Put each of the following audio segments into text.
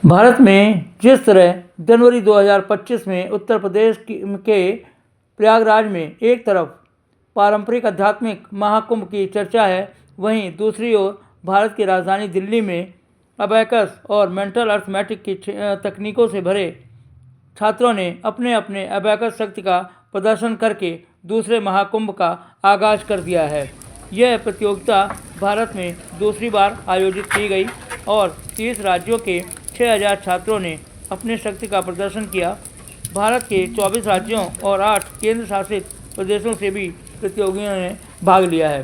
भारत में जिस तरह जनवरी 2025 में उत्तर प्रदेश के प्रयागराज में एक तरफ पारंपरिक आध्यात्मिक महाकुंभ की चर्चा है, वहीं दूसरी ओर भारत की राजधानी दिल्ली में अबैकस और मेंटल अर्थमेटिक की तकनीकों से भरे छात्रों ने अपने अपने अबैकस शक्ति का प्रदर्शन करके दूसरे महाकुंभ का आगाज कर दिया है। यह प्रतियोगिता भारत में दूसरी बार आयोजित की गई और 30 राज्यों के 6000 छात्रों ने अपनी शक्ति का प्रदर्शन किया। भारत के 24 राज्यों और 8 केंद्र शासित प्रदेशों से भी प्रतियोगियों ने भाग लिया है।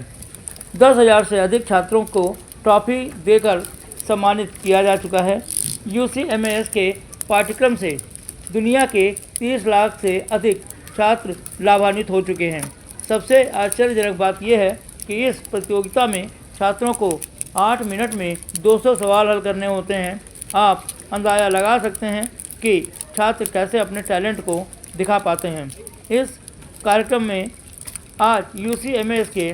10,000 से अधिक छात्रों को ट्रॉफी देकर सम्मानित किया जा चुका है। UCMAS के पाठ्यक्रम से दुनिया के 30 लाख से अधिक छात्र लाभान्वित हो चुके हैं। सबसे आश्चर्यजनक बात यह है कि इस प्रतियोगिता में छात्रों को 8 मिनट में 200 सवाल हल करने होते हैं। आप अंदाज़ा लगा सकते हैं कि छात्र कैसे अपने टैलेंट को दिखा पाते हैं। इस कार्यक्रम में आज UCMAS के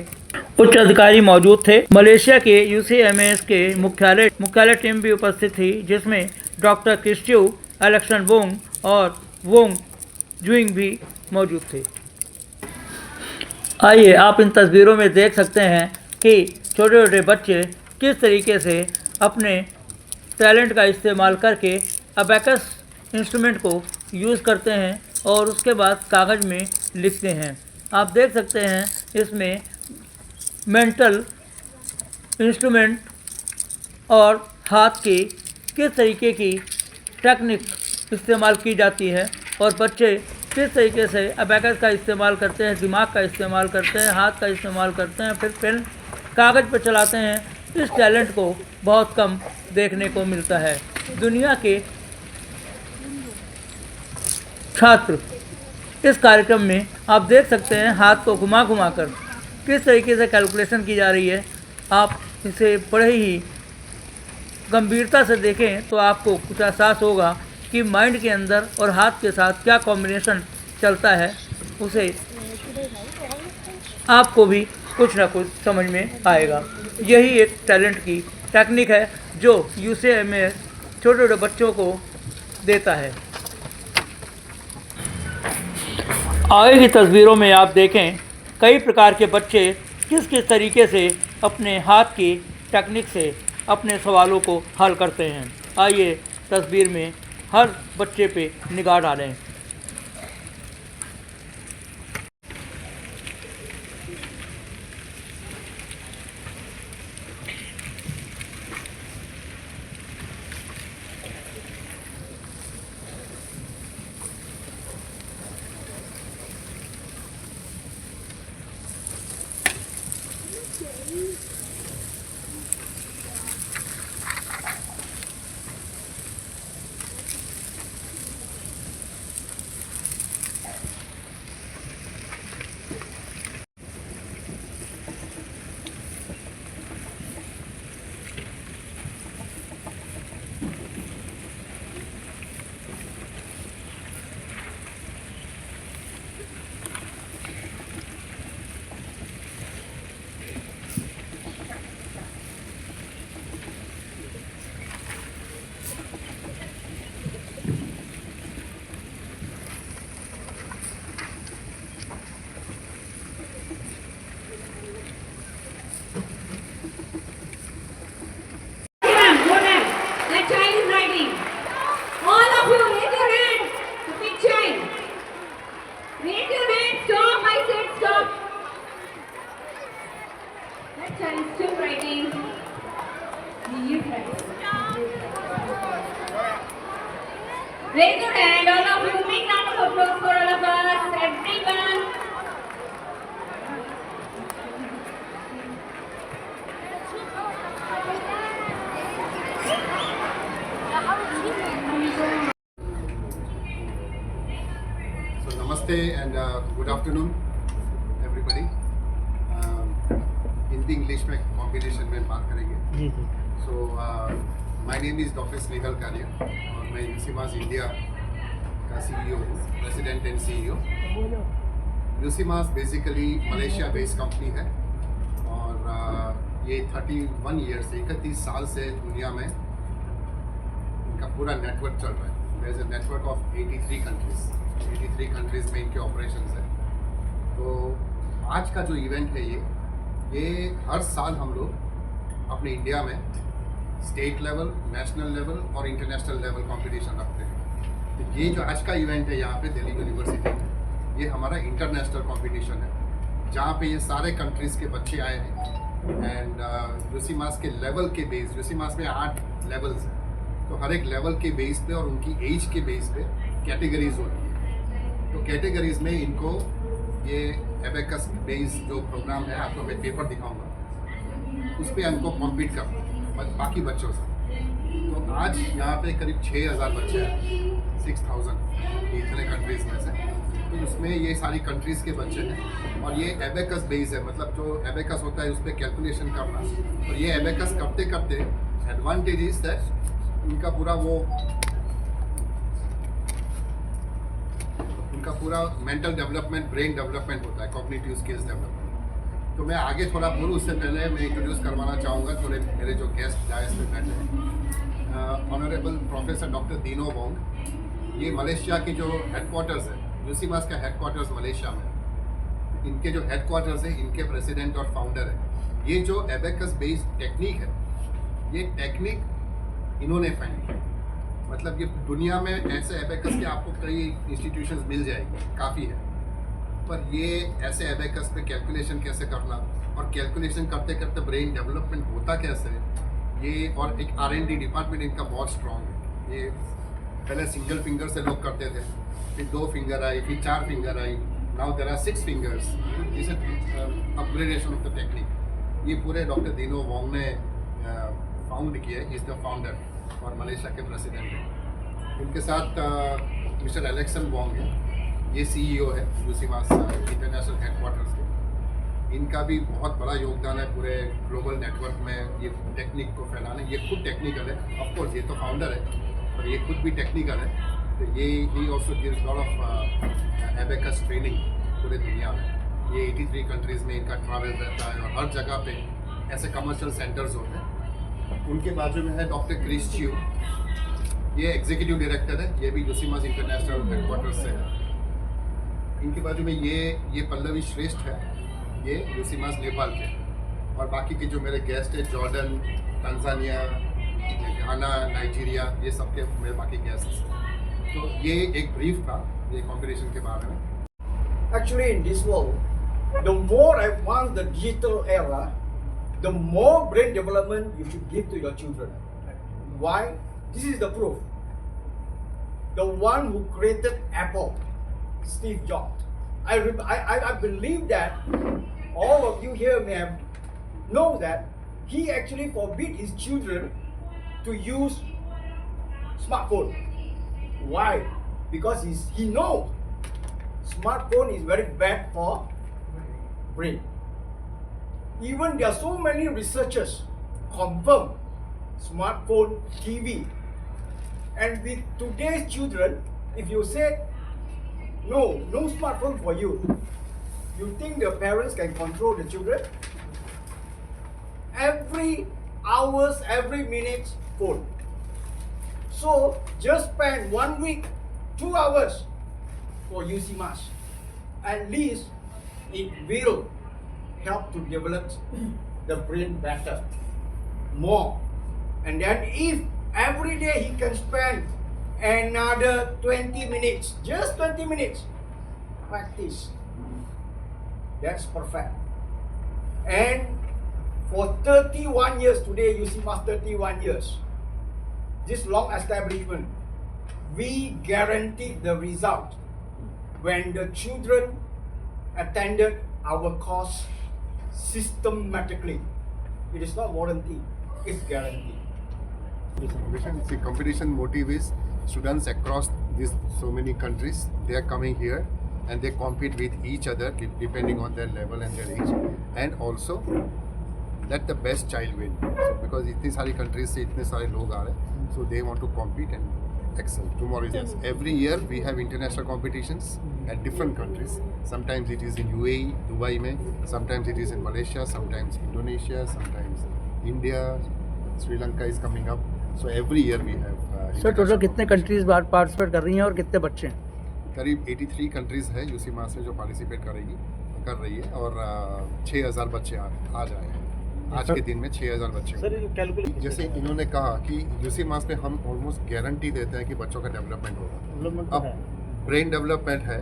उच्च अधिकारी मौजूद थे। मलेशिया के UCMAS के मुख्यालय टीम भी उपस्थित थी, जिसमें डॉक्टर क्रिस्टियू एलेक्सन वोंग और वोंग जुइंग भी मौजूद थे। आइए आप इन तस्वीरों में देख सकते हैं कि छोटे छोटे बच्चे किस तरीके से अपने टैलेंट का इस्तेमाल करके अबैकस इंस्ट्रूमेंट को यूज़ करते हैं और उसके बाद कागज़ में लिखते हैं। आप देख सकते हैं इसमें मेंटल इंस्ट्रूमेंट और हाथ की किस तरीके की टेक्निक इस्तेमाल की जाती है और बच्चे किस तरीके से अबैकस का इस्तेमाल करते हैं, दिमाग का इस्तेमाल करते हैं, हाथ का इस्तेमाल करते हैं, फिर पेन कागज़ पर चलाते हैं। इस टैलेंट को बहुत कम देखने को मिलता है। दुनिया के छात्र इस कार्यक्रम में आप देख सकते हैं हाथ को घुमा घुमा कर किस तरीके से कैलकुलेशन की जा रही है। आप इसे बड़े ही गंभीरता से देखें तो आपको कुछ एहसास होगा कि माइंड के अंदर और हाथ के साथ क्या कॉम्बिनेशन चलता है, उसे आपको भी कुछ ना कुछ समझ में आएगा। यही एक टैलेंट की टेक्निक है जो UCMAS छोटे छोटे बच्चों को देता है। आगे की तस्वीरों में आप देखें कई प्रकार के बच्चे किस किस तरीके से अपने हाथ की टेक्निक से अपने सवालों को हल करते हैं। आइए तस्वीर में हर बच्चे पे निगाह डालें। Raise your hand, all of you. Big round of applause for all of us, everyone. So namaste and good afternoon, everybody. Hindi English में कॉम्बिनेशन में बात करेंगे। So my name is Dr. Snehal Kaliya और मैं UCMAS इंडिया का CEO हूँ, president and CEO। UCMAS basically Malaysia based company है और ये 31 साल से दुनिया में इनका पूरा नेटवर्क चल रहा है। There is a network of 83 countries में इनके ऑपरेशंस है। तो आज का जो इवेंट है ये हर साल हम लोग अपने इंडिया में स्टेट लेवल, नेशनल लेवल और इंटरनेशनल लेवल कंपटीशन रखते हैं। तो ये जो आज का इवेंट है यहाँ पे दिल्ली यूनिवर्सिटी में, ये हमारा इंटरनेशनल कंपटीशन है, जहाँ पे ये सारे कंट्रीज़ के बच्चे आए हैं। एंड यूसीमास के लेवल के बेस, यूसीमास में 8 लेवल्स हैं, तो हर एक लेवल के बेस पे और उनकी एज के बेस पे कैटेगरीज होती है। तो कैटेगरीज में इनको ये एबेकस बेस जो प्रोग्राम है, आपको मैं पेपर दिखाऊंगा, उस पर इनको कॉम्पीट करना है बाकी बच्चों से। तो आज यहाँ पे करीब 6000 बच्चे हैं, 6000 इतने कंट्रीज़ में से। तो उसमें ये सारी कंट्रीज़ के बच्चे हैं और ये एबेकस बेस है, मतलब जो एबेकस होता है उस पर कैलकुलेशन करना। और ये एबेकस करते करते एडवांटेज इज दैट उनका पूरा मेंटल डेवलपमेंट, ब्रेन डेवलपमेंट होता है, कॉग्निटिव स्किल्स डेवलपमेंट। तो मैं आगे थोड़ा बोलूँ उससे पहले मैं इंट्रोड्यूस करवाना चाहूँगा थोड़े मेरे जो गेस्ट डायस में बैठे हैं। Honourable professor doctor Dino Wong, ये मलेशिया की जो हेडक्वार्टर्स है, यूसीमास का हेडक्वार्टर्स मलेशिया में, इनके जो हेडक्वार्टर्स है, इनके प्रेसिडेंट और फाउंडर है। ये जो एबेकस बेस्ड टेक्निक है, ये टेक्निक इन्होंने फाइंड की। मतलब ये दुनिया में ऐसे एबेकस के आपको कई इंस्टीट्यूशंस मिल जाएंगे, काफ़ी है, पर ये ऐसे एबेकस पे कैलकुलेशन कैसे करना और कैलकुलेशन करते करते ब्रेन डेवलपमेंट होता कैसे, ये और एक R&D डिपार्टमेंट इनका बहुत स्ट्रॉन्ग है। ये पहले सिंगल फिंगर से लोग करते थे, फिर 2 फिंगर आई, फिर 4 finger eye, now there are 6 fingers. This is upgradation of the technique. ये पूरे डॉक्टर दीनो वोंग ने फाउंड किया है, इज द फाउंडर और मलेशिया के प्रेसिडेंट हैं। इनके साथ मिस्टर एलेक्सन वोंग है, ये CEO है यूसीमास इंटरनेशनल हेडक्वार्टर्स के। इनका भी बहुत बड़ा योगदान है पूरे ग्लोबल नेटवर्क में ये टेक्निक को फैलाने। ये खुद टेक्निकल है, ऑफ कोर्स ये तो फाउंडर है, पर ये खुद भी टेक्निकल है। तो ये he also gives lot of abacus training पूरे दुनिया में। ये 83 कंट्रीज़ में इनका ट्रैवल रहता है और हर जगह पे ऐसे कमर्शियल सेंटर्स होते हैं। उनके बाजू में है डॉक्टर क्रिस च्यू, ये एग्जीक्यूटिव डायरेक्टर है, ये भी यूसीमास इंटरनेशनल हेडक्वार्टर्स से है। इनके बाजू में ये पल्लवी श्रेष्ठ है, ये यूसीमास नेपाल के। और बाकी के जो मेरे गेस्ट हैं, जॉर्डन, तंजानिया, घाना, नाइजीरिया, ये सब के मेरे बाकी गेस्ट हैं। तो ये एक ब्रीफ था ये कंपटीशन के बारे में। Actually, in this world, the more advanced the digital era, the more brain development you should give to your children. Why? This is the proof. The one who created Apple, Steve Jobs. I believe that all of you here may have know that he actually forbid his children to use smartphone. Why? Because he knows smartphone is very bad for brain. Even there are so many researchers confirm smartphone, TV, and with today's children, if you say no smartphone for you, you think the parents can control the children? Every hours, every minute, phone. So just spend 1 week, 2 hours for UCMAS. At least it will help to develop the brain better, more. And then if every day he can spend another 20 minutes, just 20 minutes, practice, that's perfect. And for 31 years today, UCMAS 31 years, this long establishment, we guarantee the result when the children attended our course systematically. It is not warranty, it's guaranteed. The competition motive is students across these so many countries, they are coming here and they compete with each other depending on their level and their age, and also let the best child win. So because इतनी सारी countries से इतने सारे लोग आ रहे हैं, so they want to compete and excel. Tomorrow is every year we have international competitions at different countries. Sometimes it is in UAE, Dubai में, sometimes it is in Malaysia, sometimes Indonesia, sometimes India, Sri Lanka is coming up. So every year we have sir total कितने countries participate कर रही हैं और कितने बच्चे हैं? करीब 83 कंट्रीज है यूसी मास में जो पार्टिसिपेट कर रही है और 6000 बच्चे आ जाए हैं आज के दिन में 6000 बच्चे होंगे। जैसे इन्होंने कहा कि यूसी मास में हम ऑलमोस्ट गारंटी देते हैं कि बच्चों का डेवलपमेंट होगा। अब ब्रेन डेवलपमेंट है,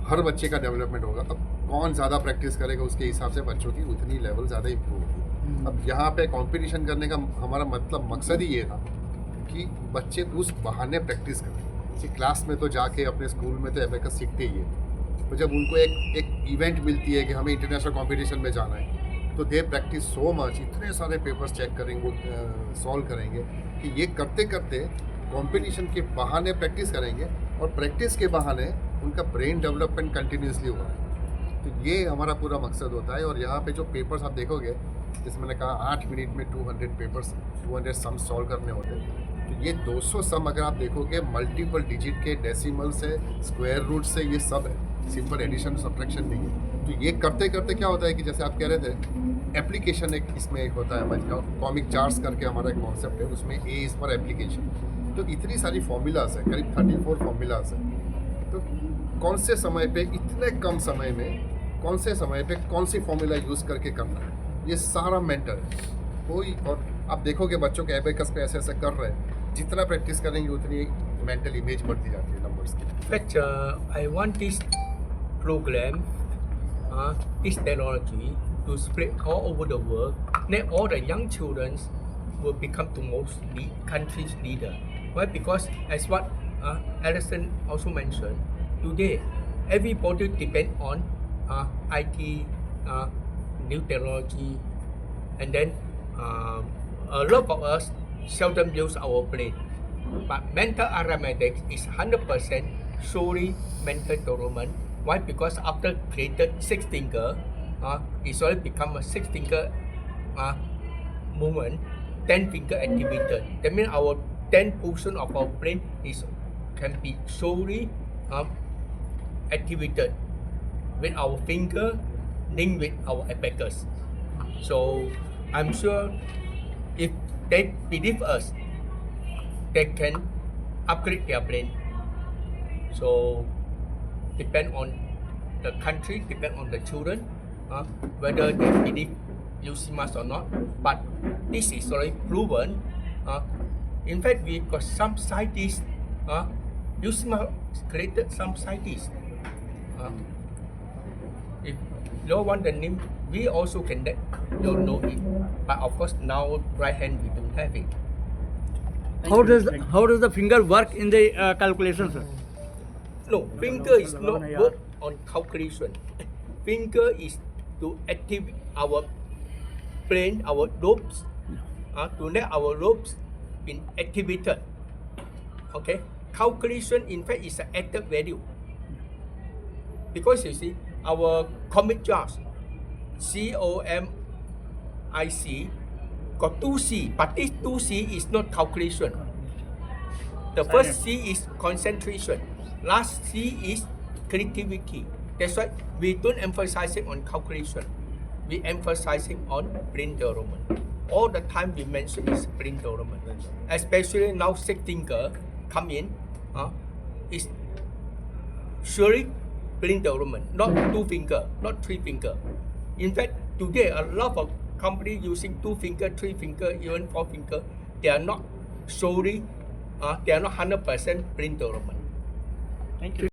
हर बच्चे का डेवलपमेंट होगा। अब कौन ज़्यादा प्रैक्टिस करेगा उसके हिसाब से बच्चों की उतनी लेवल ज़्यादा इम्प्रूव होगी। अब यहाँ पे कंपटीशन करने का हमारा मतलब मकसद ही ये था कि बच्चे उस बहाने प्रैक्टिस करें कि क्लास में तो जाके अपने स्कूल में तो एबेकस सीखते ही है, तो जब उनको एक इवेंट मिलती है कि हमें इंटरनेशनल कंपटीशन में जाना है तो दे प्रैक्टिस सो मच, इतने सारे पेपर्स चेक करेंगे, सॉल्व करेंगे कि ये करते करते कंपटीशन के बहाने प्रैक्टिस करेंगे और प्रैक्टिस के बहाने उनका ब्रेन डेवलपमेंट कंटिन्यूसली हुआ है। तो ये हमारा पूरा मकसद होता है। और यहाँ पे जो पेपर्स आप देखोगे, जैसे मैंने कहा 8 मिनट में 200 सम सॉल्व करने होते हैं, तो ये 200 सम अगर आप देखोगे मल्टीपल डिजिट के, डेसिमल से, स्क्वायर रूट से, ये सब है, सिंपल एडिशन सब्ट्रैक्शन नहीं है। तो ये करते करते क्या होता है कि जैसे आप कह रहे थे एप्लीकेशन एक इसमें एक होता है, कॉमिक चार्ट्स करके हमारा एक कॉन्सेप्ट है, उसमें ए इस पर एप्लीकेशन। तो इतनी सारी फॉर्मूलाज है, करीब 34 फॉर्मूलाज है। तो कौन से समय पे, इतने कम समय में कौन से समय पे कौन सी फॉर्मूला यूज़ करके करना है, ये सारा मेंटर है कोई। और आप देखोगे बच्चों के एबेकस पे ऐसे ऐसे कर रहे हैं, जितना प्रैक्टिस करेंगे उतनी मेंटल इमेज बढ़ती जाती है नंबर्स की। In fact, I want this program, this technology to spread all over the world. Then all the young children will become the most country's leader. Why? Because as what Alison also mentioned, today everybody depend on IT, new technology, and then a lot of us seldom use our brain. But mental arithmetic is 100% solely mental development. Why? Because after created 6 finger, it's already become a 6 finger movement, 10 finger activated. That means our 10 portion of our brain can be solely activated with our finger linked with our abacus. So I'm sure if they believe us, they can upgrade their brain. So depend on the country, depend on the children, whether they believe UCMAS or not. But this is already proven. In fact, we got some scientists. UCMAS created some scientists. If you don't want the name, we also can don't know it. But of course, now right hand we don't have it. How does the finger work in the calculation, sir? No, finger is not work on calculation. Finger is to activate our brain, our lobes, to let our lobes be activated. Okay, calculation in fact is an added value. Because you see, our comic jars, COMIC, got 2C, but this 2C is not calculation. The first C is concentration. Last C is creativity. That's why we don't emphasize it on calculation. We emphasize it on brain development. All the time we mention is brain development. Especially now 6 finger come in, is surely brain development, not 2 finger, not 3 finger. In fact, today a lot of companies using 2 finger, 3 finger, even 4 finger, they are not solely, they are not 100% brain development. Thank you.